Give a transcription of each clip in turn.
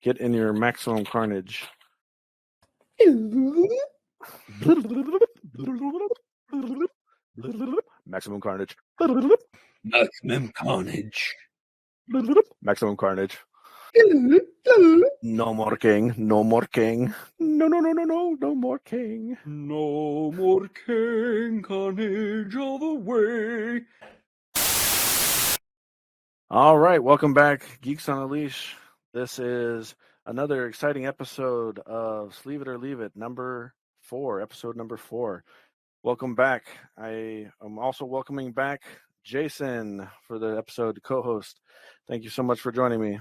Get in your maximum carnage. Maximum carnage. Maximum carnage. Maximum carnage. No more king. No more king. No more king. No more king carnage all the way. All right, welcome back, Geeks on a Leash. This is another exciting episode of Sleeve It or Leave It, episode number 4. Welcome back. I am also welcoming back Jason for the episode co-host. Thank you so much for joining me.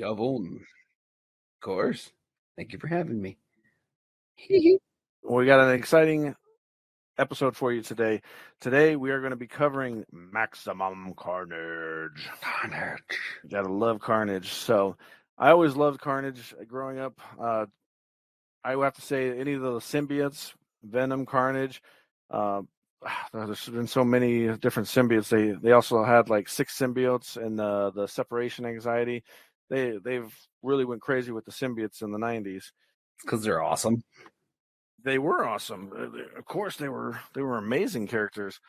Jawohl. Of course. Thank you for having me. We got an exciting episode for you today. Today we are going to be covering Maximum Carnage. Carnage. You gotta love Carnage. So I always loved Carnage growing up. I would have to say any of the symbiotes, Venom, Carnage. There's been so many different symbiotes. They also had like 6 symbiotes in the separation anxiety. They've really went crazy with the symbiotes in the 90s. Because they're awesome. They were awesome. Of course, they were amazing characters,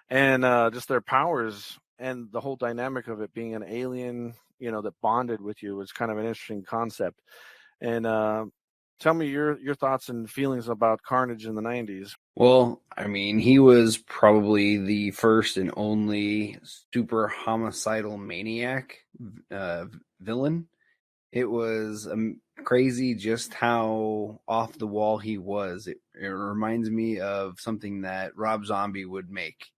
and just their powers and the whole dynamic of it being an alien, that bonded with you was kind of an interesting concept. And tell me your thoughts and feelings about Carnage in the 90s. Well, I mean, he was probably the first and only super homicidal maniac villain. It was crazy just how off the wall he was. It reminds me of something that Rob Zombie would make.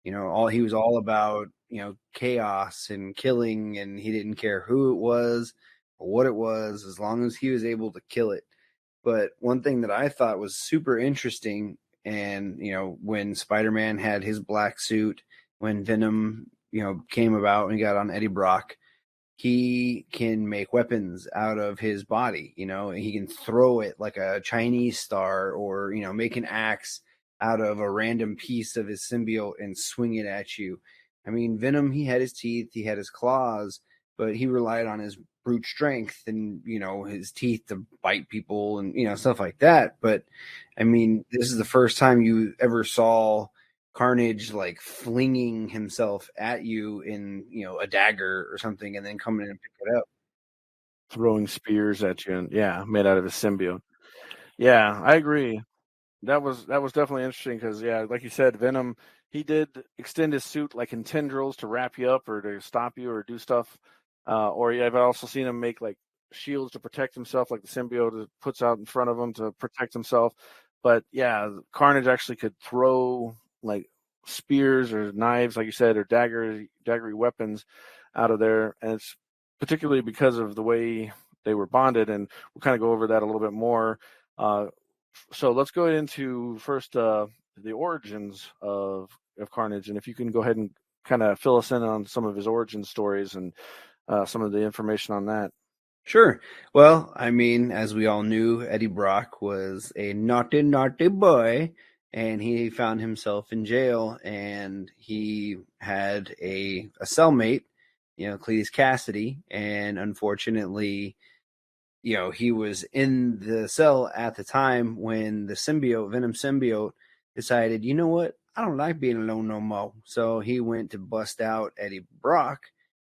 He was all about, chaos and killing, and he didn't care who it was or what it was, as long as he was able to kill it. But one thing that I thought was super interesting, and, when Spider-Man had his black suit, when Venom, came about and got on Eddie Brock, he can make weapons out of his body. He can throw it like a Chinese star, or, make an axe out of a random piece of his symbiote and swing it at you. I mean, Venom, he had his teeth, he had his claws, but he relied on his brute strength and, his teeth to bite people and, stuff like that. But I mean, this is the first time you ever saw Carnage like flinging himself at you in, a dagger or something, and then coming in and pick it up. Throwing spears at you, and made out of his symbiote. Yeah, I agree. That was definitely interesting because, like you said, Venom, he did extend his suit like in tendrils to wrap you up or to stop you or do stuff. Or I've also seen him make like shields to protect himself, like the symbiote puts out in front of him to protect himself. But Carnage actually could throw like spears or knives, like you said, or daggery weapons out of there. And it's particularly because of the way they were bonded. And we'll kind of go over that a little bit more. So let's go into first the origins of Carnage, and if you can go ahead and kind of fill us in on some of his origin stories and some of the information on that. Sure. Well, I mean, as we all knew, Eddie Brock was a naughty boy, and he found himself in jail, and he had a cellmate, Cletus Cassidy, and unfortunately, he was in the cell at the time when the Venom symbiote, decided, you know what, I don't like being alone no more. So he went to bust out Eddie Brock.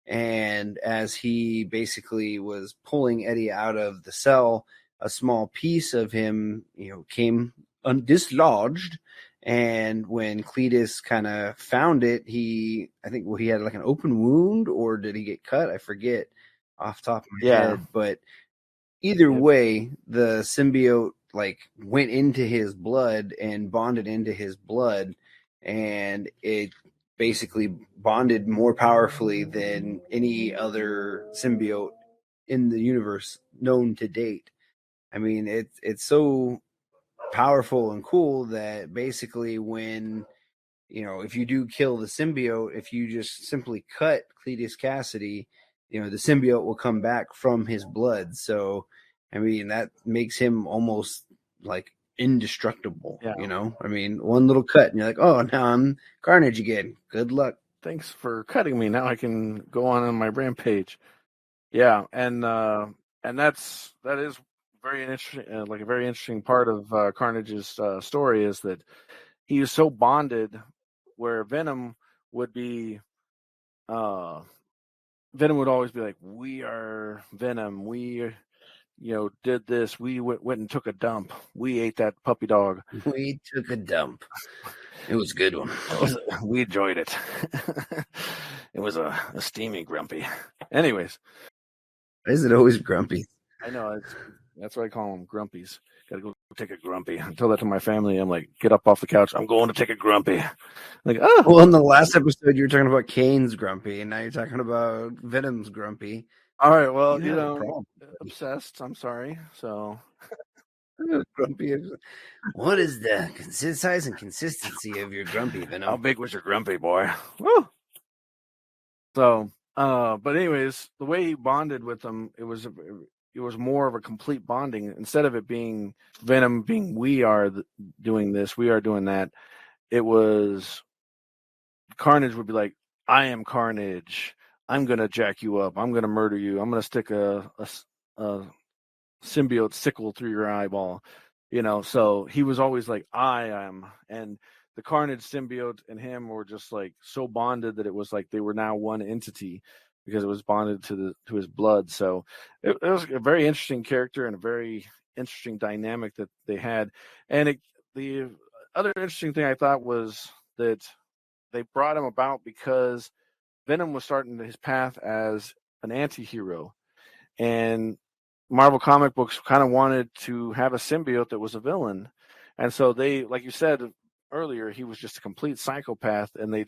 And as he basically was pulling Eddie out of the cell, a small piece of him, came dislodged. And when Cletus kind of found it, he had like an open wound, or did he get cut? I forget off the top of my head. But either way, the symbiote like went into his blood and bonded into his blood, and it basically bonded more powerfully than any other symbiote in the universe known to date. I mean, it's so powerful and cool that basically when, if you do kill the symbiote, if you just simply cut Cletus Cassidy, the symbiote will come back from his blood. So, I mean, that makes him almost like indestructible, I mean, one little cut and you're like, oh, now I'm Carnage again. Good luck. Thanks for cutting me. Now I can go on my rampage. Yeah. And and that is very interesting. Like a very interesting part of Carnage's story is that he was so bonded, where would be. Uh, Venom would always be like, "We are Venom. We, did this. We went and took a dump. We ate that puppy dog. We took a dump. It was a good one. We enjoyed it. It was a steamy grumpy." Anyways, Why is it always grumpy? I know that's why I call them grumpies. Got to go take a grumpy. I tell that to my family. I'm like, get up off the couch. I'm going to take a grumpy. Like, oh. Well, in the last episode, you were talking about Kane's grumpy, and now you're talking about Venom's grumpy. All right. Well, You have a problem. obsessed. I'm sorry. So Grumpy. What is the size and consistency of your grumpy, Venom? how big was your grumpy, boy? Woo! So, but anyways, the way he bonded with them, it was more of a complete bonding. Instead of it being Venom being, we are doing this, we are doing that. It was Carnage would be like, I am Carnage. I'm gonna jack you up. I'm gonna murder you. I'm gonna stick a symbiote sickle through your eyeball. So he was always like, I am. And the Carnage symbiote and him were just like so bonded that it was like they were now one entity, because it was bonded to his blood. So it was a very interesting character and a very interesting dynamic that they had. And the other interesting thing I thought was that they brought him about because Venom was starting his path as an anti-hero, and Marvel comic books kind of wanted to have a symbiote that was a villain. And so they, like you said earlier, he was just a complete psychopath, and they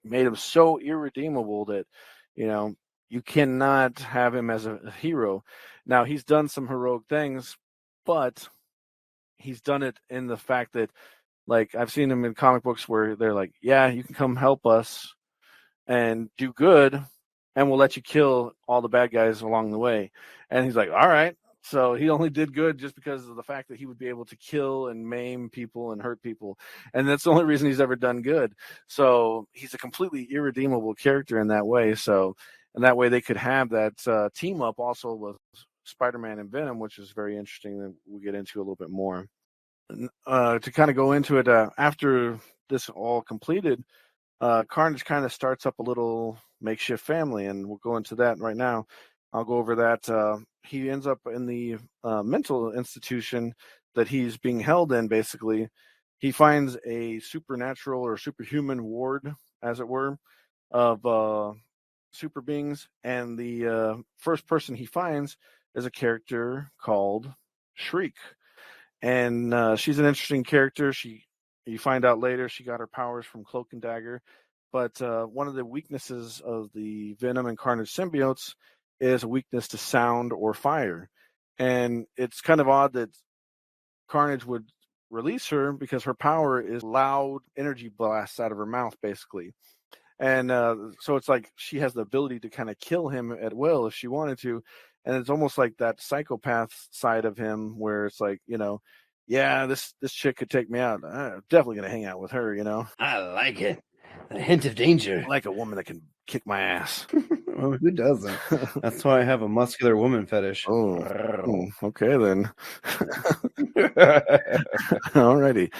made him so irredeemable that, you cannot have him as a hero. Now, he's done some heroic things, but he's done it in the fact that, like, I've seen him in comic books where they're like, yeah, you can come help us and do good, and we'll let you kill all the bad guys along the way. And he's like, all right. So he only did good just because of the fact that he would be able to kill and maim people and hurt people. And that's the only reason he's ever done good. So he's a completely irredeemable character in that way. So, and that way they could have that team up also with Spider-Man and Venom, which is very interesting that we'll get into a little bit more. To kind of go into it, after this all completed, Carnage kind of starts up a little makeshift family, and we'll go into that right now. I'll go over that. He ends up in the mental institution that he's being held in, basically. He finds a supernatural or superhuman ward, as it were, of super beings, and the first person he finds is a character called Shriek. And she's an interesting character. You find out later she got her powers from Cloak and Dagger, but one of the weaknesses of the Venom and Carnage symbiotes is a weakness to sound or fire. And it's kind of odd that Carnage would release her, because her power is loud energy blasts out of her mouth, basically. And so it's like she has the ability to kind of kill him at will if she wanted to. And it's almost like that psychopath side of him where it's like, yeah, this chick could take me out. I'm definitely going to hang out with her, I like it. A hint of danger. I like a woman that can kick my ass. Well, who doesn't? That's why I have a muscular woman fetish. Oh, okay then. Alrighty.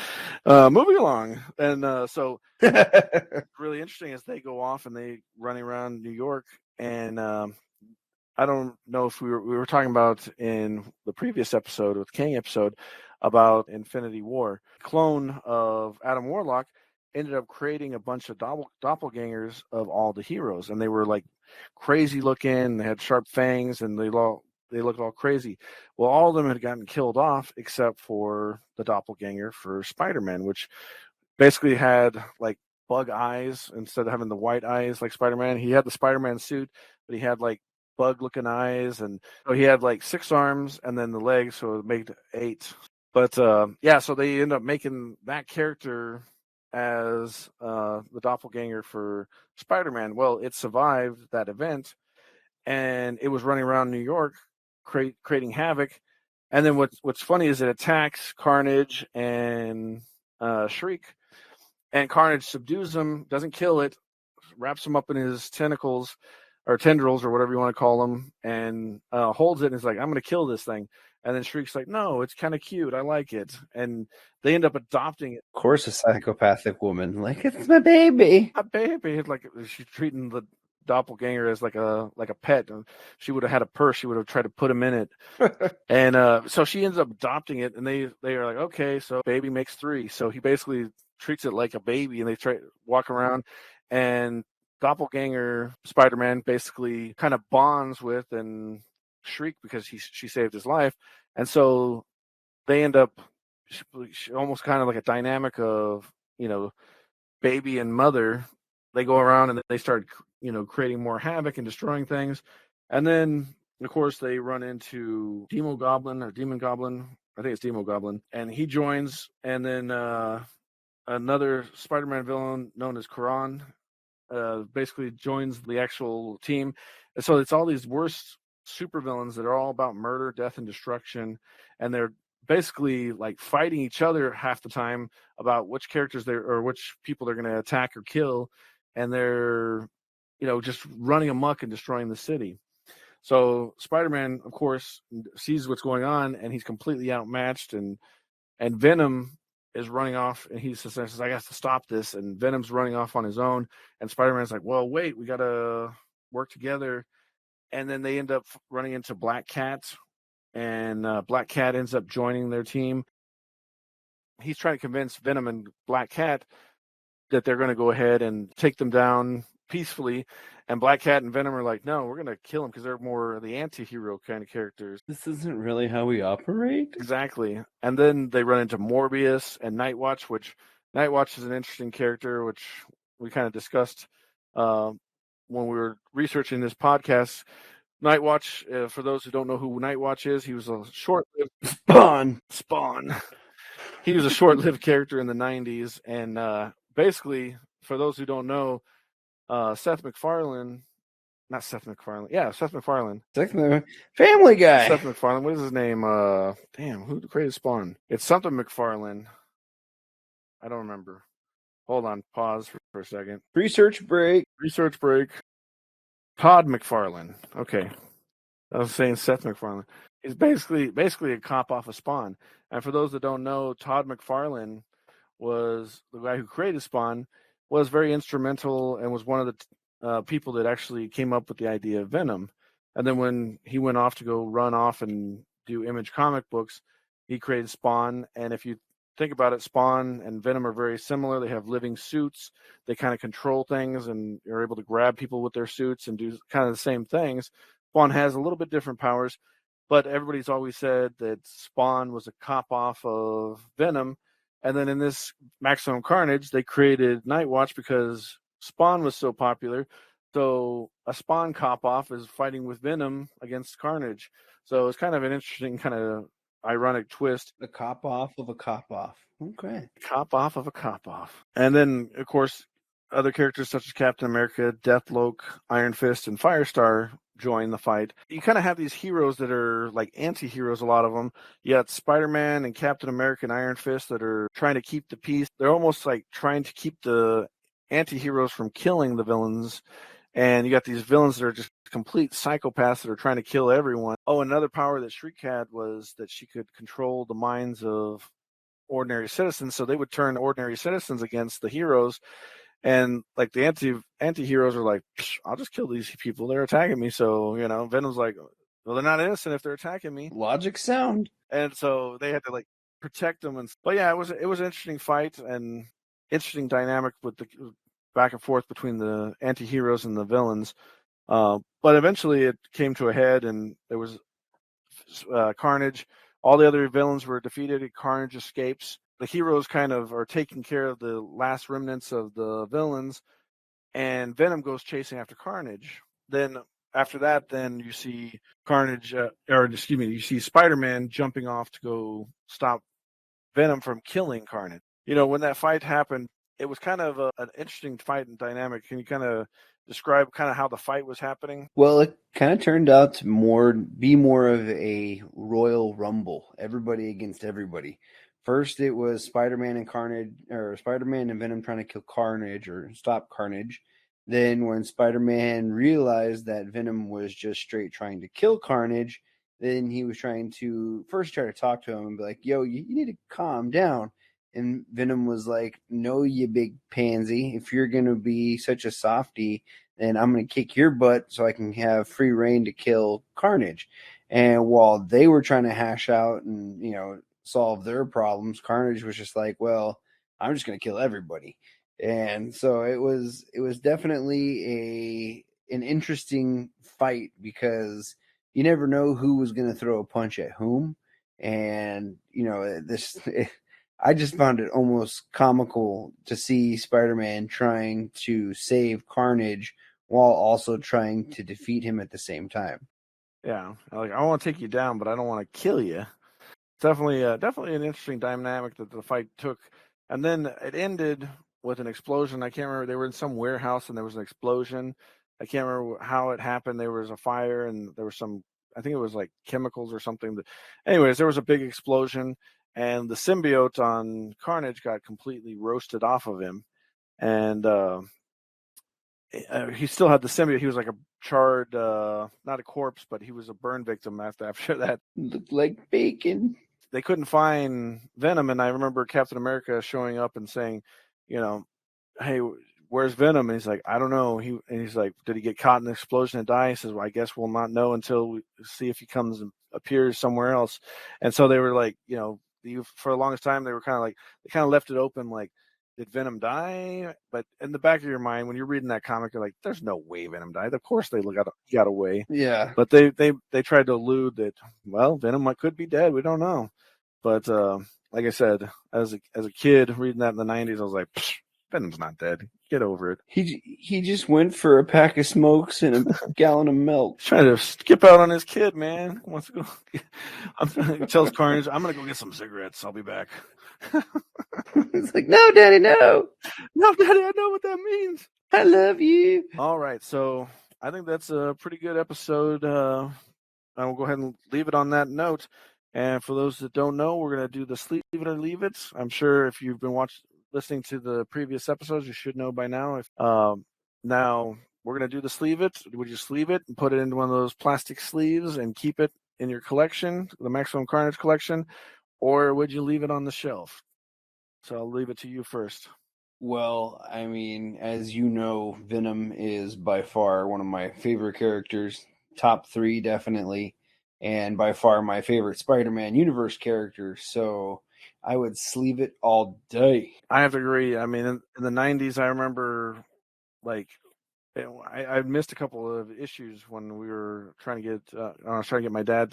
Moving along. And so really interesting as they go off and they running around New York. And I don't know if we were talking about in the previous episode, with King episode, about Infinity War. Clone of Adam Warlock ended up creating a bunch of doppelgangers of all the heroes, and they were like crazy looking. They had sharp fangs, and they looked all crazy. Well, all of them had gotten killed off except for the doppelganger for Spider-Man, which basically had like bug eyes instead of having the white eyes like Spider-Man. He had the Spider-Man suit, but he had like bug looking eyes, and so he had like 6 arms and then the legs, so it made 8. But yeah, so they end up making that character as the doppelganger for Spider-Man. Well, it survived that event, and it was running around New York creating havoc. And then what's funny is it attacks Carnage and Shriek, and Carnage subdues him, doesn't kill it, wraps him up in his tentacles, or tendrils or whatever you want to call them, and holds it and is like, I'm going to kill this thing. And then Shriek's like, no, it's kind of cute. I like it. And they end up adopting it. Of course, a psychopathic woman, like, it's my baby. A baby. It's like she's treating the doppelganger as like a pet. She would have had a purse. She would have tried to put him in it. And so she ends up adopting it, and they are like, okay, so baby makes three. So he basically treats it like a baby, and they try walk around, and doppelganger Spider-Man basically kind of bonds with and Shriek because she saved his life, and so they end up almost kind of like a dynamic of baby and mother. They go around and they start creating more havoc and destroying things, and then of course they run into Demo Goblin or Demon Goblin. I think it's Demo Goblin, and he joins, and then another Spider-Man villain known as Karan basically joins the actual team. And so it's all these worst supervillains that are all about murder, death, and destruction, and they're basically like fighting each other half the time about which characters they or which people they're going to attack or kill, and they're just running amok and destroying the city. So Spider-Man, of course, sees what's going on, and he's completely outmatched, and Venom is running off, and he says, I got to stop this. And Venom's running off on his own, and Spider-Man's like, well, wait, we got to work together. And then they end up running into Black Cat, and Black Cat ends up joining their team. He's trying to convince Venom and Black Cat that they're going to go ahead and take them down peacefully. And Black Cat and Venom are like, no, we're going to kill them because they're more the anti-hero kind of characters. This isn't really how we operate. Exactly. And then they run into Morbius and Nightwatch, which Nightwatch is an interesting character, which we kind of discussed when we were researching this podcast. Nightwatch, for those who don't know who Nightwatch is, he was a short-lived Spawn. He was a short-lived character in the 90s, and basically, for those who don't know, Seth MacFarlane. Seth MacFarlane, Family Guy. Seth MacFarlane. What is his name? Who created Spawn? It's something MacFarlane. I don't remember. Hold on. Pause for a second. Research break. Todd McFarlane. Okay. I was saying Seth MacFarlane. He's basically a cop off of Spawn. And for those that don't know, Todd McFarlane was the guy who created Spawn, was very instrumental and was one of the people that actually came up with the idea of Venom. And then when he went off to go run off and do Image comic books, he created Spawn. And if you think about it, Spawn and Venom are very similar. They have living suits. They kind of control things and are able to grab people with their suits and do kind of the same things. Spawn has a little bit different powers, but everybody's always said that Spawn was a cop off of Venom. And then in this Maximum Carnage, they created Nightwatch because Spawn was so popular. So a Spawn cop off is fighting with Venom against Carnage. So it's kind of an interesting kind of ironic twist. The cop off of a cop off. Okay. Cop off of a cop off. And then, of course, other characters such as Captain America, Deathlock, Iron Fist, and Firestar join the fight. You kind of have these heroes that are like anti-heroes, a lot of them. You got Spider-Man and Captain America and Iron Fist that are trying to keep the peace. They're almost like trying to keep the anti-heroes from killing the villains. And you got these villains that are just complete psychopaths that are trying to kill everyone. Oh, another power that Shriek had was that she could control the minds of ordinary citizens. So they would turn ordinary citizens against the heroes. And like the anti-heroes are like, I'll just kill these people. They're attacking me. So, Venom's like, well, they're not innocent if they're attacking me. Logic sound. And so they had to like protect them. But yeah, it was an interesting fight and interesting dynamic with the back and forth between the anti-heroes and the villains. But eventually it came to a head, and there was Carnage. All the other villains were defeated. Carnage escapes. The heroes kind of are taking care of the last remnants of the villains, and Venom goes chasing after Carnage. Then after that, then you see you see Spider-Man jumping off to go stop Venom from killing Carnage. When that fight happened, it was kind of an interesting fight and dynamic. Can you kind of describe kind of how the fight was happening? Well, it kind of turned out to be more of a Royal Rumble, everybody against everybody. First, it was Spider-Man and Venom trying to kill Carnage or stop Carnage. Then when Spider-Man realized that Venom was just straight trying to kill Carnage, then he was trying to first try to talk to him and be like, "Yo, you need to calm down." And Venom was like, "No, you big pansy. If you're gonna be such a softy, then I'm gonna kick your butt so I can have free reign to kill Carnage." And while they were trying to hash out and solve their problems, Carnage was just like, "Well, I'm just gonna kill everybody." And so it was definitely an interesting fight because you never know who was going to throw a punch at whom. And this I just found it almost comical to see Spider-Man trying to save Carnage while also trying to defeat him at the same time. Yeah, like I want to take you down, but I don't want to kill you. Definitely an interesting dynamic that the fight took, and then it ended with an explosion. I can't remember. They were in some warehouse and there was an explosion. I can't remember how it happened. There was a fire and there was some. I think it was like chemicals or something. Anyways, there was a big explosion, and the symbiote on Carnage got completely roasted off of him, and he still had the symbiote. He was like a charred, not a corpse, but he was a burn victim after that. Looked like bacon. They couldn't find Venom, and I remember Captain America showing up and saying, you know, "Hey, where's Venom?" And he's like, "I don't know." He's like, "Did he get caught in an explosion and die?" He says, "Well, I guess we'll not know until we see if he comes and appears somewhere else." And so they were like, for the longest time they were they kind of left it open, like, did Venom die? But in the back of your mind, when you're reading that comic, you're like, "There's no way Venom died. Of course he got away." Yeah. But they tried to allude that, well, Venom could be dead. We don't know. But like I said, as a kid reading that in the '90s, I was like, Venom's not dead. Get over it. He just went for a pack of smokes and a gallon of milk. He's trying to skip out on his kid, man. He wants to go. He tells Carnage, "I'm gonna go get some cigarettes. I'll be back." It's like, "No, Daddy, no. No, Daddy, I know what that means. I love you." All right, so I think that's a pretty good episode. I will go ahead and leave it on that note. And for those that don't know, we're going to do the Sleeve It or Leave It. I'm sure if you've been listening to the previous episodes, you should know by now. Now we're going to do the Sleeve It. Would you sleeve it and put it into one of those plastic sleeves and keep it in your collection, the Maximum Carnage collection, or would you leave it on the shelf? So I'll leave it to you first. Well, I mean, as you know, Venom is by far one of my favorite characters. Top 3, definitely. And by far my favorite Spider-Man universe character. So I would sleeve it all day. I have to agree. I mean, in the '90s, I remember, like, I missed a couple of issues when we were trying to get. I was trying to get my dad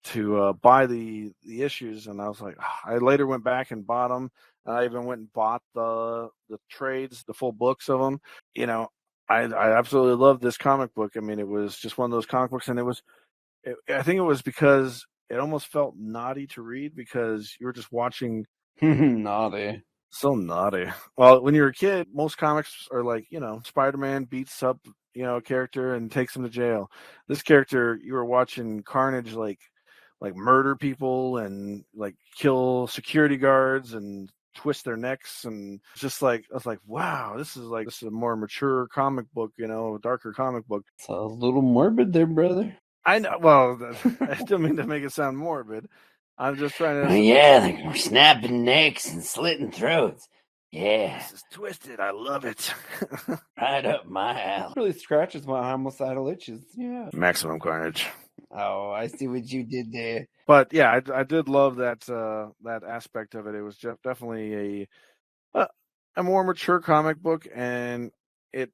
to buy the issues, and I was like, I later went back and bought them. I even went and bought the trades, the full books of them. I absolutely loved this comic book. I mean, it was just one of those comic books, and I think it was because it almost felt naughty to read because you were just watching. Naughty. So naughty. Well, when you're a kid, most comics are like, Spider-Man beats up, a character and takes him to jail. This character, you were watching Carnage like murder people and like kill security guards and twist their necks, and just like I was like, wow, this is a more mature comic book, darker comic book. It's a little morbid there, brother. I know. Well, I still mean to make it sound morbid. I'm just trying to. Oh, yeah, we're snapping necks and slitting throats. Yeah. This is twisted. I love it. Right up my alley. Really scratches my homicidal itches. Yeah. Maximum Carnage. Oh, I see what you did there. But yeah, I did love that aspect of it. It was definitely a more mature comic book, and it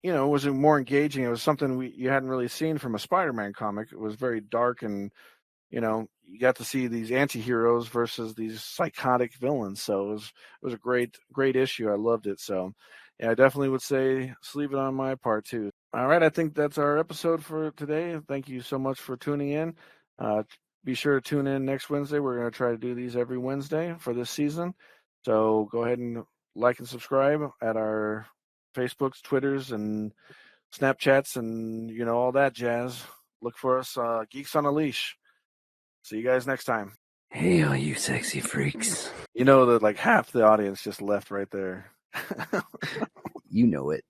was more engaging. It was something you hadn't really seen from a Spider-Man comic. It was very dark, and you got to see these anti-heroes versus these psychotic villains. So it was a great issue. I loved it. So yeah, I definitely would say sleeve it on my part too. All right, I think that's our episode for today. Thank you so much for tuning in. Be sure to tune in next Wednesday. We're going to try to do these every Wednesday for this season. So go ahead and like and subscribe at our Facebooks, Twitters, and Snapchats, and all that jazz. Look for us, Geeks on a Leash. See you guys next time. Hey, all you sexy freaks. You know that like half the audience just left right there. You know it.